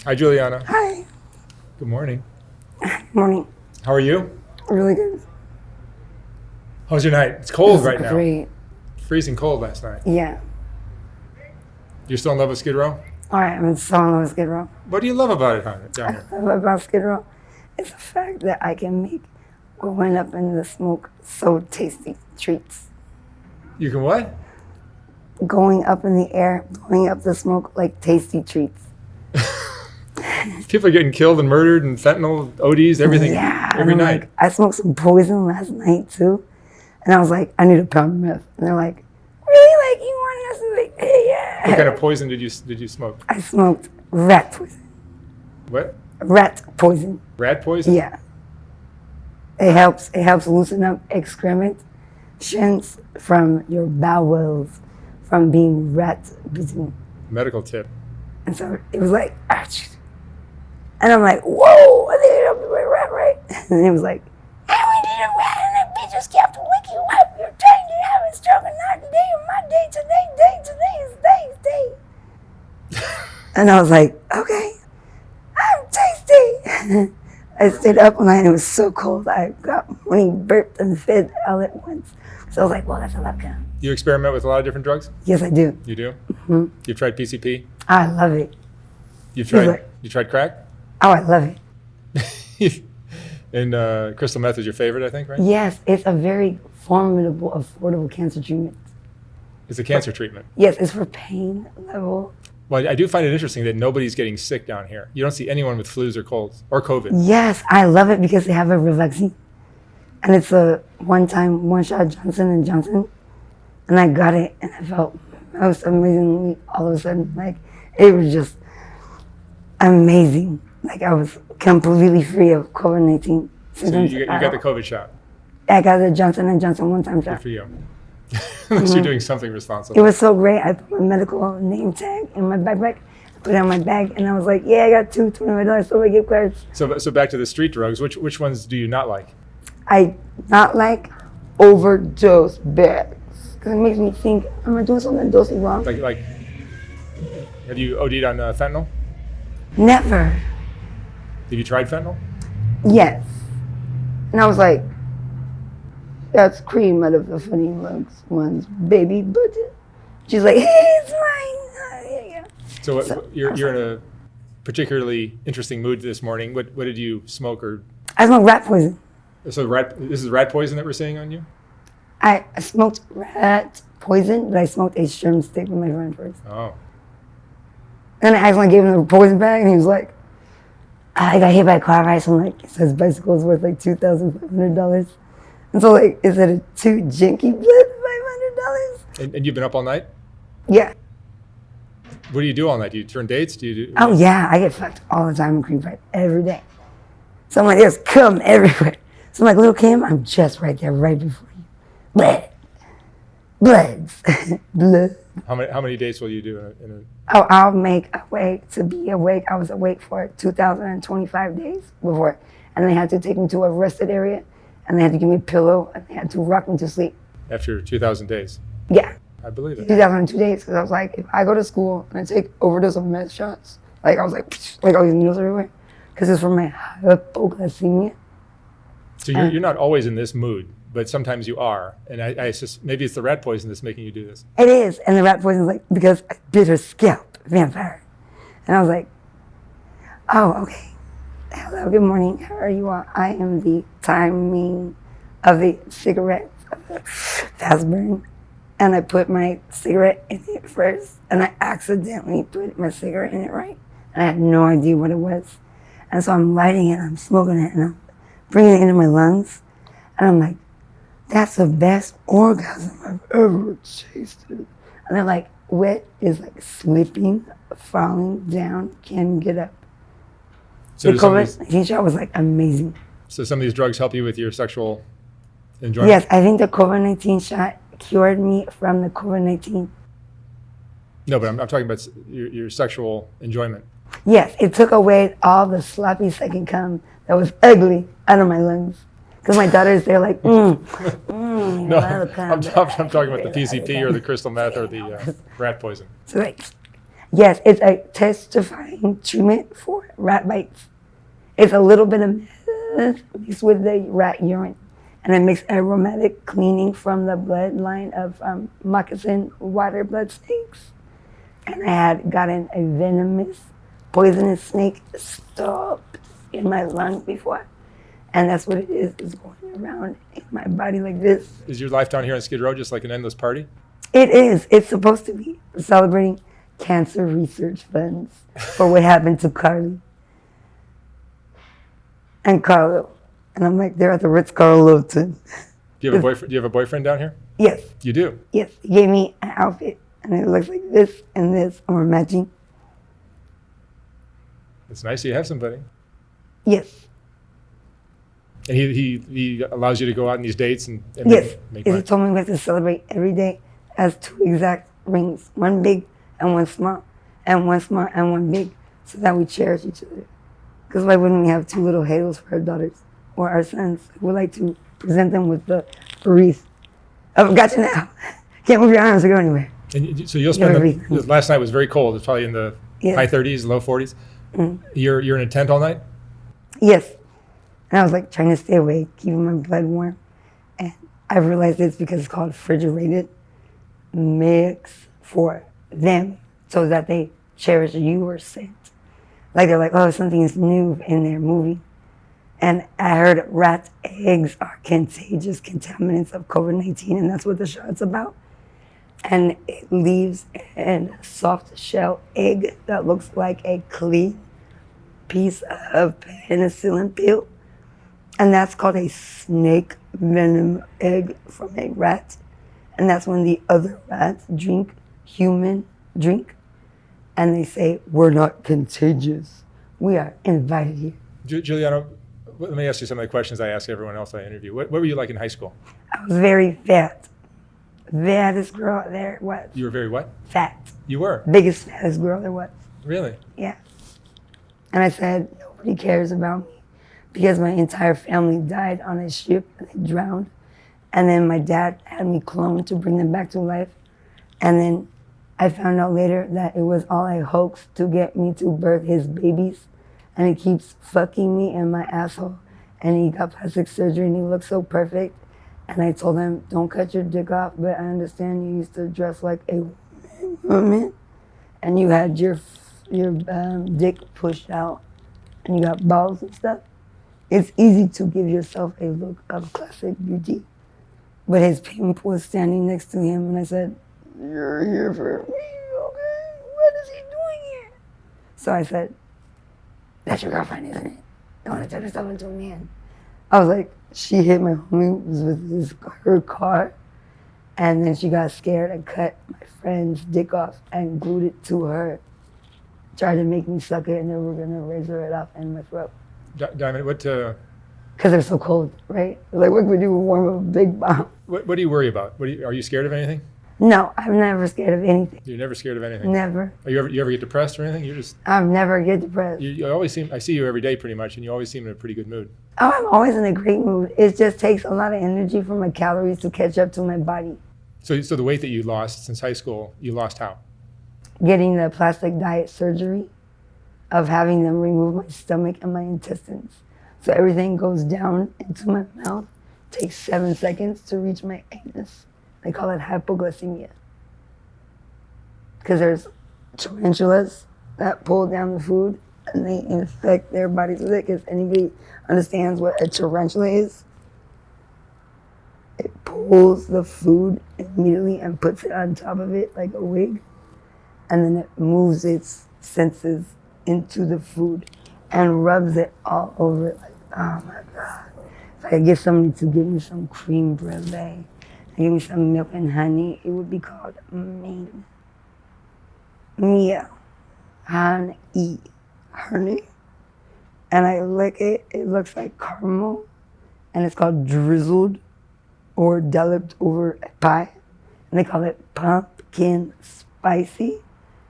Hi, Juliana. Hi. Good morning. Morning. How are you? Really good. How's your night? It's cold right now. Great. Freezing cold last night. Yeah. You're still in love with Skid Row? All right, I'm so in love with Skid Row. What do you love about it down here? I love about Skid Row is the fact that I can make going up in the smoke so tasty treats. You can what? Going up in the air, blowing up the smoke like tasty treats. People are getting killed and murdered and fentanyl, ODs, everything, Yeah. every and I'm night. like, I smoked some poison last night too. And I was like, I need a pound of meth. And they're like, really? Like, you want us to like, hey, yeah. What kind of poison did you smoke? I smoked rat poison. What? Rat poison. Rat poison? Yeah. It helps loosen up excrements from your bowels from being rat bitten. Medical tip. And so it was like, ouch. And I'm like, whoa, I think I'm the rat, right? And it was like, hey, we need a rat, and that bitch just kept waking you up. You're trying to have a stroke, and not today, or my day, today is day. And I was like, okay, I'm tasty. I stayed up all night, and it was so cold. I got when he burped and fed all at once. So I was like, well, that's a lot count. You experiment with a lot of different drugs? Yes, I do. You do? Mm-hmm. You've tried PCP? I love it. You like- tried crack? Oh, I love it. And crystal meth is your favorite, I think, right? Yes, it's a very formidable, affordable cancer treatment. It's a cancer treatment. Yes, it's for pain level. Well, I do find it interesting that nobody's getting sick down here. You don't see anyone with flus or colds or COVID. Yes, I love it because they have a real vaccine. And it's a one-shot Johnson & Johnson. And I got it, and I felt most amazingly all of a sudden. Like, it was just amazing. Like, I was completely free of COVID-19. So you got the COVID shot. I got the Johnson & Johnson one-time shot. Good for you. Unless you're doing something responsible. It was so great. I put my medical name tag in my backpack, put it on my bag, and I was like, yeah, I got two $25 silver gift cards. So back to the street drugs. Which ones do you not like? I not like overdose bags because it makes me think, am I doing something dosing wrong? Like, have you OD'd on fentanyl? Never. Have you tried fentanyl? Yes. And I was like, that's cream out of the funny ones, baby. But she's like, hey, it's mine. Yeah. So you're in a particularly interesting mood this morning. What did you smoke or? I smoked rat poison. So this is rat poison that we're seeing on you? I smoked rat poison, but I smoked a sherm stick with my friend first. Oh. And I accidentally gave him the poison bag, and he was like, I got hit by a car, right? So I'm like, so his bicycle is worth like $2,500. And so like, is it a two jinky blood $500? And you've been up all night? Yeah. What do you do all night? Do you turn dates? Do you do? Oh yeah, I get fucked all the time in cream pipe every day. So I'm like, there's cum everywhere. So I'm like, little Kim, I'm just right there, right before you. Bloods. Blood. How many dates will you do in Oh, I'll make awake to be awake. I was awake for 2,025 days before. And they had to take me to a rested area. And they had to give me a pillow. And they had to rock me to sleep. after 2,000 days? Yeah. I believe it. 2002 days, because I was like, if I go to school and I take overdose of meth shots, like I was like all these needles everywhere, because it's for my hypoglycemia. So you're not always in this mood, but sometimes you are. And I just, maybe it's the rat poison that's making you do this. It is, and the rat poison's like, because I bit her scalp, vampire. And I was like, oh, okay. Hello, good morning, how are you all? I am the timing of the cigarette, fast burn. And I put my cigarette in it first, and I accidentally put my cigarette in it right. And I had no idea what it was. And so I'm lighting it, I'm smoking it, and I'm bringing it into my lungs. And I'm like, that's the best orgasm I've ever tasted. And they're like, wet is like slipping, falling down, can't get up. So The COVID-19 shot was like amazing. So some of these drugs help you with your sexual enjoyment? Yes, I think the COVID-19 shot cured me from the COVID-19. No, but I'm talking about your sexual enjoyment. Yes, it took away all the sloppy second cum that was ugly out of my lungs. Because my daughters, they're like, No, welcome. I'm talking about the PCP or the crystal meth or the rat poison. So like, Yes, it's a testifying treatment for rat bites. It's a little bit of meth mixed with the rat urine, and it makes aromatic cleaning from the bloodline of moccasin water blood snakes. And I had gotten a venomous, poisonous snake stuck in my lung before. And that's what it is. It's going around in my body like this. Is your life down here on Skid Row just like an endless party? It is. It's supposed to be celebrating cancer research funds for what happened to Carly and Carlo. And I'm like, they're at the Ritz-Carlton. Do you have a boyfriend? Do you have a boyfriend down here? Yes. You do? Yes. He gave me an outfit, and it looks like this and this, and we're matching. It's nice you have somebody. Yes. And he allows you to go out on these dates and Yes. make He money. told me we have to celebrate every day as 2 exact rings, one big and one small, and one small and one big, so that we cherish each other. Because why wouldn't we have 2 little halos for our daughters or our sons? We'd like to present them with the wreath. Oh, gotcha now. Can't move your arms or go anywhere. And so you'll spend last night was very cold. It's probably in the high 30s, low 40s. Mm-hmm. You're in a tent all night? Yes. And I was like trying to stay awake, keeping my blood warm. And I realized it's because it's called refrigerated mix for them so that they cherish your scent. Like they're like, oh, something's new in their movie. And I heard rat eggs are contagious contaminants of COVID-19, and that's what the shot's about. And it leaves a soft shell egg that looks like a clean piece of penicillin pill. And that's called a snake venom egg from a rat. And that's when the other rats drink human drink. And they say, we're not contagious. We are invited here. Juliana, let me ask you some of the questions I ask everyone else I interview. What were you like in high school? I was very fat. Fattest girl there was. You were very what? Fat. You were? Biggest, fattest girl there was. Really? Yeah. And I said, nobody cares about me because my entire family died on a ship and they drowned. And then my dad had me cloned to bring them back to life. And then I found out later that it was all a hoax to get me to birth his babies. And he keeps fucking me in my asshole. And he got plastic surgery and he looks so perfect. And I told him, don't cut your dick off, but I understand you used to dress like a woman. And you had your dick pushed out and you got balls and stuff. It's easy to give yourself a look of classic beauty. But his pimp was standing next to him and I said, you're here for me, okay? What is he doing here? So I said, that's your girlfriend, isn't it? Don't want to turn yourself into a man. I was like, she hit my homie with her car, and then she got scared and cut my friend's dick off and glued it to her. Tried to make me suck it, and then we're gonna razor it off in my throat. Diamond, Because they're so cold, right? Like, what could we do with warm a big bomb? what do you worry about? Are you scared of anything? No, I'm never scared of anything. You're never scared of anything? Never. Are you ever get depressed or anything? You're just. I never get depressed. You always seem. I see you every day pretty much, and you always seem in a pretty good mood. Oh, I'm always in a great mood. It just takes a lot of energy from my calories to catch up to my body. So the weight that you lost since high school, you lost how? Getting the plastic diet surgery of having them remove my stomach and my intestines. So everything goes down into my mouth. Takes 7 seconds to reach my anus. They call it hypoglycemia. Because there's tarantulas that pull down the food and they infect their bodies with it. Because anybody understands what a tarantula is? It pulls the food immediately and puts it on top of it like a wig. And then it moves its senses into the food and rubs it all over it. Like, oh my God. If I could get somebody to give me some cream brulee, give me some milk and honey, it would be called Ming. Mia. Honey. Honey. And I lick it, it looks like caramel, and it's called drizzled or dolloped over a pie. And they call it pumpkin spicy.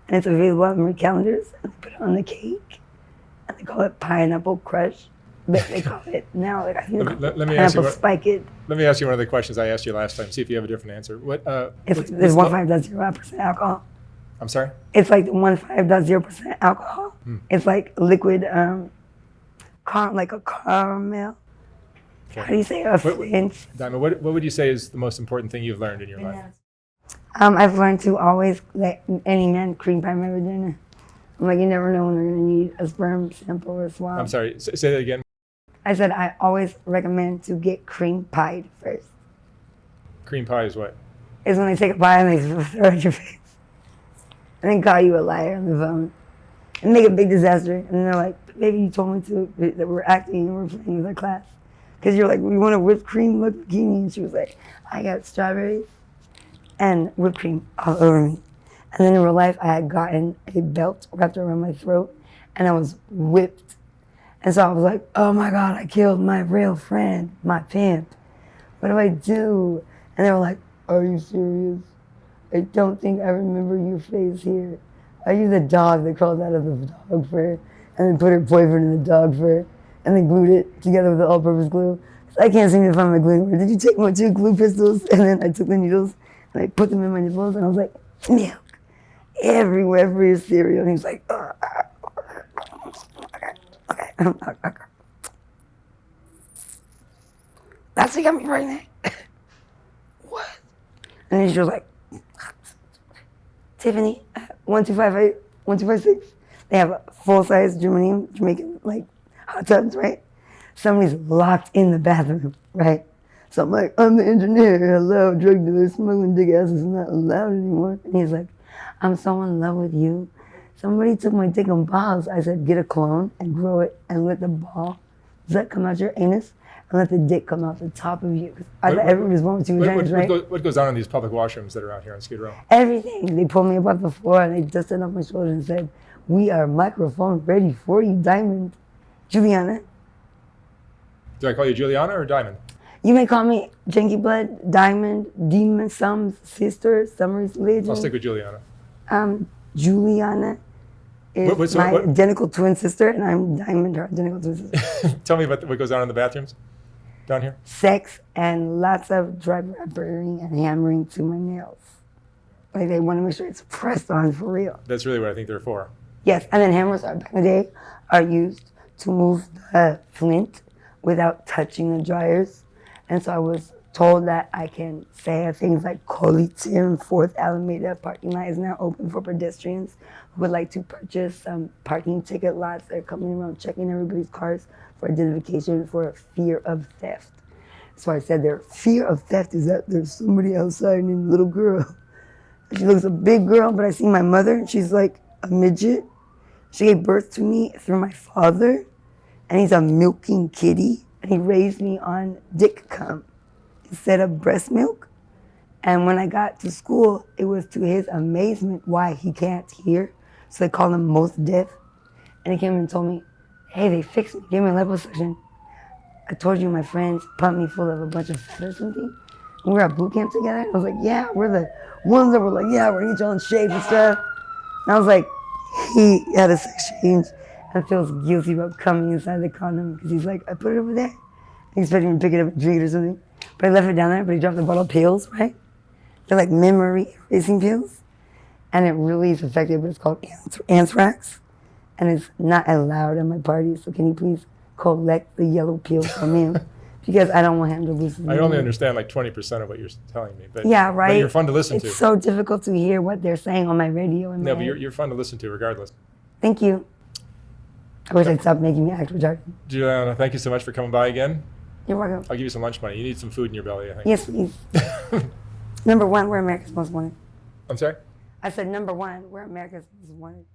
And it's available on my calendars. And they put it on the cake. And they call it pineapple crush. But they call it now, like I think let me ask you spike it. Let me ask you one of the questions I asked you last time. See if you have a different answer. There's 1.5% alcohol. I'm sorry? It's like 15.0% alcohol. It's like liquid, like a caramel. Okay. How do you say a French? Diamond, what would you say is the most important thing you've learned in your life? I've learned to always let any man cream pie my vagina. I'm like, you never know when they're gonna need a sperm sample or swab. I'm sorry, say that again. I said I always recommend to get cream pied first. Cream pie is what? It's when they take a pie and they throw it in your face. And then call you a liar on the phone. And make a big disaster. And then they're like, baby, you told me to, that we're acting and we're playing with our class. Because you're like, we want a whipped cream look bikini. And she was like, I got strawberries and whipped cream all over me. And then in real life, I had gotten a belt wrapped around my throat and I was whipped. And so I was like, oh my God, I killed my real friend, my pimp. What do I do? And they were like, are you serious? I don't think I remember your face here. Are you the dog that crawled out of the dog fur and then put her boyfriend in the dog fur and then glued it together with the all-purpose glue? I can't seem to find my glue anymore. Did you take my 2 glue pistols? And then I took the needles and I put them in my nipples and I was like, milk everywhere for your cereal. And he was like, okay. That's what got me pregnant. What? And then she was like, Tiffany, 1258, 1256. They have a full-size Jamaican like hot tubs, right? Somebody's locked in the bathroom, right? So I'm like, I'm the engineer. Hello, drug dealer, smuggling dick ass is not allowed anymore. And he's like, I'm so in love with you. Somebody took my dick and balls. I said, get a clone and grow it and let the ball come out your anus and let the dick come out the top of you. I thought everybody's born with 2 vaginas, right? What goes on in these public washrooms that are out here on Skid Row? Everything. They pulled me up off the floor and they dusted off my shoulders and said, we are microphone ready for you, Diamond. Juliana. Do I call you Juliana or Diamond? You may call me Janky Blood, Diamond, Demon, Sums, Sister, Summer's Legend. I'll stick with Juliana. Juliana is my identical twin sister, and I'm Diamond, her identical twin sister. Tell me about what goes on in the bathrooms down here. Sex and lots of dry rubbering and hammering to my nails. Like they want to make sure it's pressed on for real. That's really what I think they're for. Yes, and then hammers back in the day are used to move the flint without touching the dryers. And so I was told that I can say things like Colitim, 4th Alameda parking lot is now open for pedestrians who would like to purchase some parking ticket lots. They're coming around checking everybody's cars for identification for fear of theft. So I said their fear of theft is that there's somebody outside named little girl. She looks a big girl, but I see my mother and she's like a midget. She gave birth to me through my father and he's a milking kitty and he raised me on dick cum instead of breast milk. And when I got to school, it was to his amazement why he can't hear. So they call him most deaf. And he came and told me, hey, they fixed me, gave me a liposuction. I told you my friends pumped me full of a bunch of fat or something. And we were at boot camp together. I was like, yeah, we're the ones that were like, yeah, we're gonna get you all in shape and stuff. And I was like, he had a sex change and feels guilty about coming inside the condom because he's like, I put it over there. He expected me to pick it up and drink it or something. But I left it down there, but he dropped a bottle of pills, right? They're like memory erasing pills. And it really is effective, but it's called anthrax. And it's not allowed at my party, so can you please collect the yellow pills from him? Because I don't want him to lose his I only understand like 20% of what you're telling me. But yeah, right? But you're fun to listen to. It's so difficult to hear what they're saying on my radio. No, but you're fun to listen to regardless. Thank you. I wish I'd stop making me act retarded. Juliana, thank you so much for coming by again. You're welcome. I'll give you some lunch money. You need some food in your belly, I think. Yes, please. Number 1, we're America's Most Wanted. I'm sorry? I said number 1, we're America's Most Wanted.